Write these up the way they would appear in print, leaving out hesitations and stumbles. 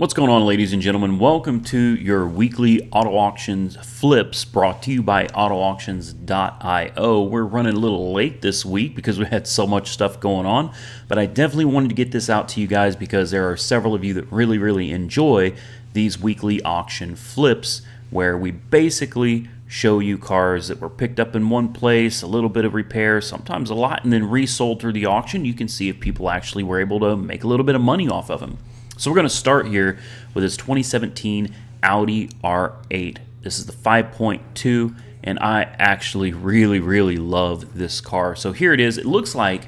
What's going on, ladies and gentlemen? Welcome to your weekly auto auctions flips brought to you by autoauctions.io. We're running a little late this week because we had so much stuff going on, but I definitely wanted to get this out to you guys because there are several of you that really enjoy these weekly auction flips where we basically show you cars that were picked up in one place, a little bit of repair, sometimes a lot, and then resold through the auction. You can see if people actually were able to make a little bit of money off of them. So we're going to start here with this 2017 Audi R8. This is the 5.2, and I actually really love this car. So here it is. It looks like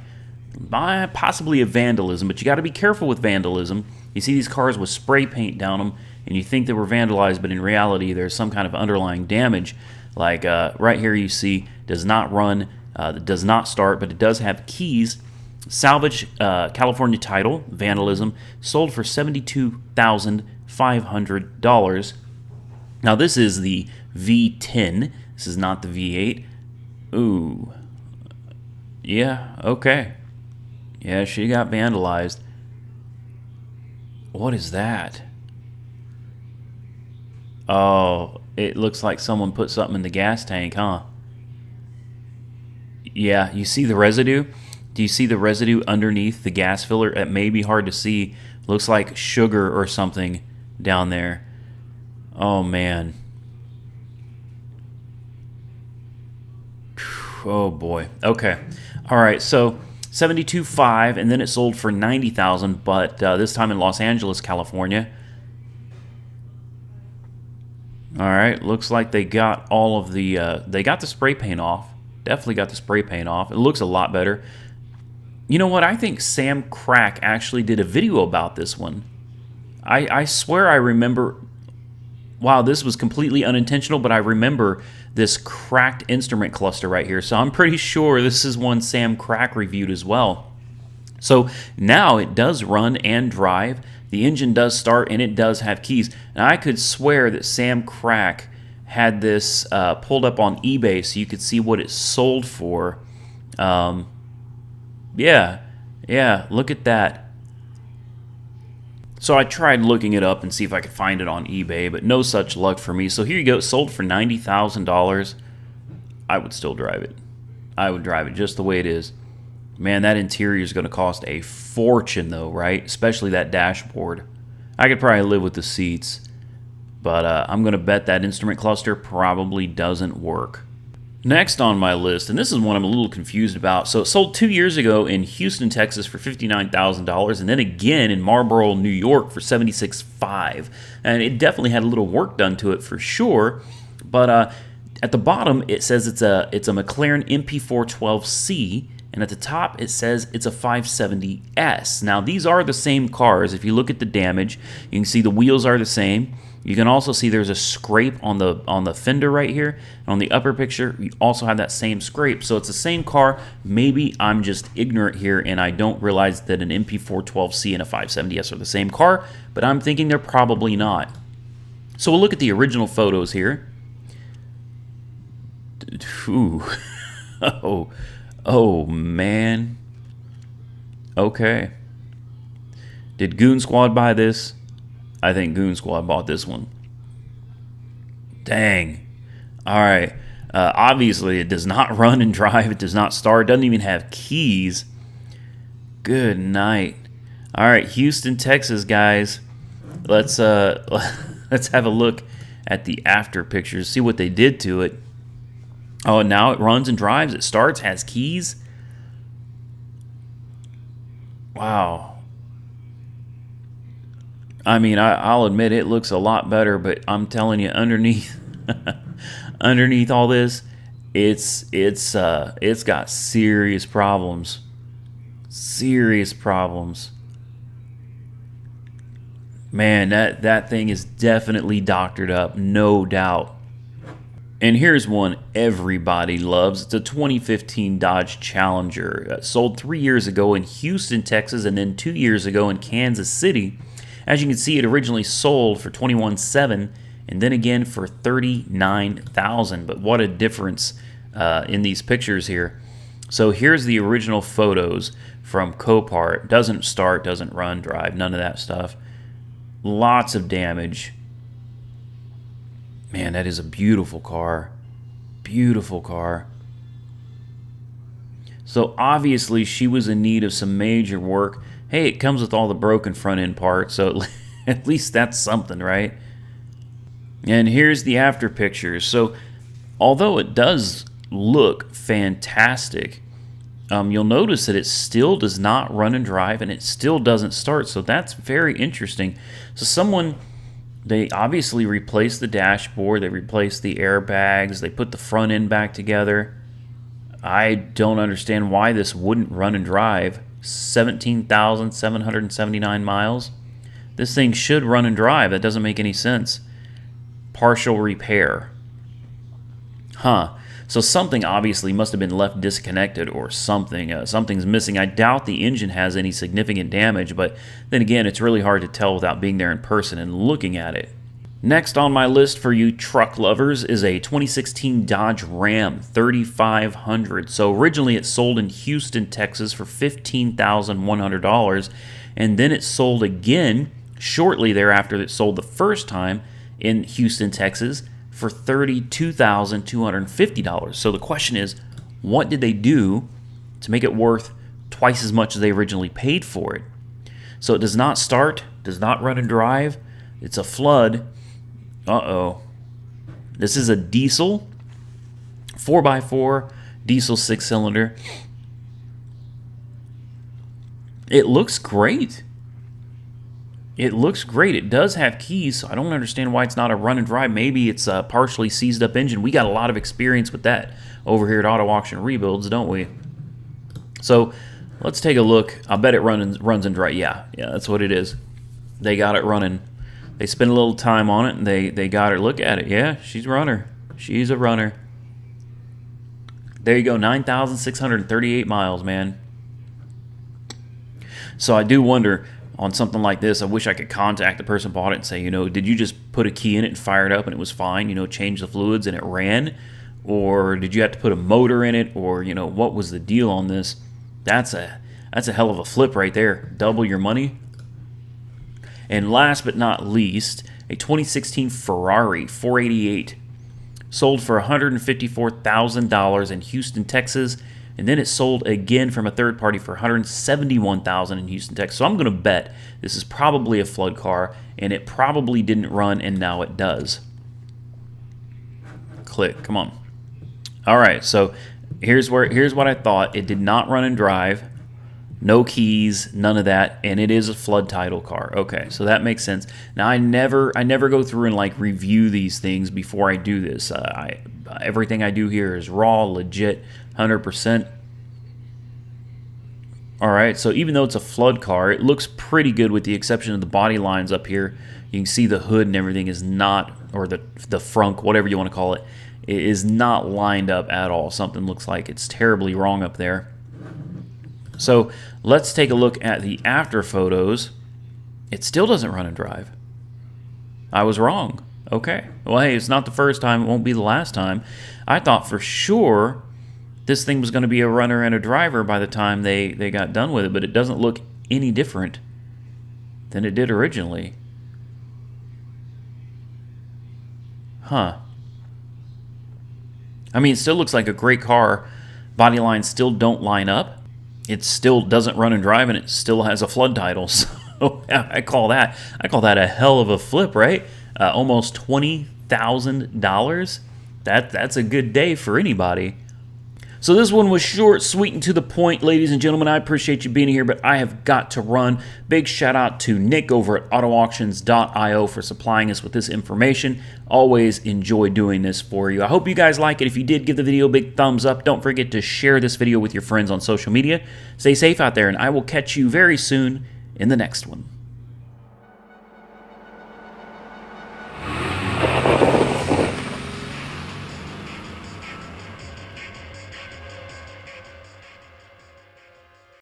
possibly a vandalism, but you got to be careful with vandalism. You see these cars with spray paint down them, and you think they were vandalized, but in reality there's some kind of underlying damage. Like right here you see does not run, does not start, but it does have keys. Salvage California title, vandalism, sold for $72,500. Now this is the V10. This is not the V8. Ooh. Yeah, okay. Yeah, she got vandalized. What is that? Oh, it looks like someone put something in the gas tank, huh? Yeah, you see the residue? Do you see the residue underneath the gas filler? It may be hard to see. Looks like sugar or something down there. Oh, man. Oh, boy. Okay. All right, so $72,500, and then it sold for $90,000, but this time in Los Angeles, California. All right, looks like they got all of the, they got the spray paint off. Definitely got the spray paint off. It looks a lot better. You know what? I think Sam Crack actually did a video about this one. I swear I remember... Wow, this was completely unintentional, but I remember this cracked instrument cluster right here. So I'm pretty sure this is one Sam Crack reviewed as well. So now it does run and drive. The engine does start, and it does have keys. And I could swear that Sam Crack had this pulled up on eBay so you could see what it sold for. Yeah, look at that. So I tried looking it up and see if I could find it on eBay, but no such luck for me. So here you go, it sold for $90,000. I would still drive it. I would drive it just the way it is. Man, that interior is going to cost a fortune though, right? Especially that dashboard. I could probably live with the seats, but I'm going to bet that instrument cluster probably doesn't work. Next on my list, and this is one I'm a little confused about. So it sold 2 years ago in Houston, Texas for $59,000, and then again in Marlboro, New York for $76,500. And it definitely had a little work done to it for sure. But at the bottom it says it's a McLaren MP4 12C, and at the top it says it's a 570S. Now these are the same cars. If you look at the damage, you can see the wheels are the same. You can also see there's a scrape on the fender right here. And on the upper picture, you also have that same scrape. So it's the same car. Maybe I'm just ignorant here and I don't realize that an MP4 12C and a 570S are the same car, but I'm thinking they're probably not. So we'll look at the original photos here. Ooh. Oh, man. Okay. Did Goon Squad buy this? I think Goon Squad bought this one. Dang. All right. Obviously, it does not run and drive. It does not start. It doesn't even have keys. Good night. All right, Houston, Texas, guys. Let's have a look at the after pictures. See what they did to it. Oh, now it runs and drives. It starts. Has keys. Wow. I mean, I'll admit it looks a lot better, but I'm telling you, underneath all this, it's got serious problems. Serious problems. Man, that thing is definitely doctored up, no doubt. And here's one everybody loves. It's a 2015 Dodge Challenger. Sold 3 years ago in Houston, Texas, and then 2 years ago in Kansas City. As you can see, it originally sold for $21,700 and then again for $39,000. But what a difference in these pictures here. So here's the original photos from Copart. Doesn't start, doesn't run, drive, none of that stuff. Lots of damage. Man, that is a beautiful car. Beautiful car. So obviously she was in need of some major work. Hey, it comes with all the broken front end parts, so at least that's something, right? And here's the after pictures. So although it does look fantastic, you'll notice that it still does not run and drive, and it still doesn't start. So that's very interesting. So they obviously replaced the dashboard, they replaced the airbags, they put the front end back together. I don't understand why this wouldn't run and drive. 17,779 miles. This thing should run and drive. That doesn't make any sense. Partial repair. Huh. So something obviously must have been left disconnected or something. Something's missing. I doubt the engine has any significant damage, but then again, it's really hard to tell without being there in person and looking at it. Next on my list for you truck lovers is a 2016 Dodge Ram 3500. So originally it sold in Houston, Texas for $15,100, and then it sold again shortly thereafter it sold the first time in Houston, Texas for $32,250. So the question is, what did they do to make it worth twice as much as they originally paid for it? So it does not start, does not run and drive. It's a flood. Uh-oh. This is a diesel, 4x4 diesel 6-cylinder. It looks great. It looks great. It does have keys, so I don't understand why it's not a run and drive. Maybe it's a partially seized up engine. We got a lot of experience with that over here at Auto Auction Rebuilds, don't we? So let's take a look. I bet it runs and drives. Yeah, that's what it is. They got it running. They spent a little time on it, and they got her. Look at it. Yeah, she's a runner. She's a runner. There you go, 9,638 miles, man. So I do wonder, on something like this, I wish I could contact the person who bought it and say, did you just put a key in it and fire it up and it was fine, change the fluids and it ran? Or did you have to put a motor in it? Or, what was the deal on this? That's a hell of a flip right there. Double your money. And last but not least, a 2016 Ferrari 488 sold for $154,000 in Houston, Texas, and then it sold again from a third party for $171,000 in Houston, Texas. So I'm going to bet this is probably a flood car, and it probably didn't run, and now it does. Click, come on. All right, so here's what I thought. It did not run and drive. No keys, none of that, and it is a flood title car. Okay, so that makes sense. Now I never go through and review these things before I do this. Everything I do here is raw, legit, 100%. All right, so even though it's a flood car, it looks pretty good with the exception of the body lines up here. You can see the hood and everything is not, or the frunk, whatever you want to call it, is not lined up at all. Something looks like it's terribly wrong up there. So let's take a look at the after photos. It still doesn't run and drive. I was wrong. Okay. Well, hey, it's not the first time. It won't be the last time. I thought for sure this thing was going to be a runner and a driver by the time they got done with it, but it doesn't look any different than it did originally. Huh. I mean, it still looks like a great car. Body lines still don't line up. It still doesn't run and drive, and it still has a flood title. So I call that a hell of a flip, right? Almost $20,000. That's a good day for anybody. So this one was short, sweet, and to the point, ladies and gentlemen. I appreciate you being here, but I have got to run. Big shout out to Nick over at autoauctions.io for supplying us with this information. Always enjoy doing this for you. I hope you guys like it. If you did, give the video a big thumbs up. Don't forget to share this video with your friends on social media. Stay safe out there, and I will catch you very soon in the next one.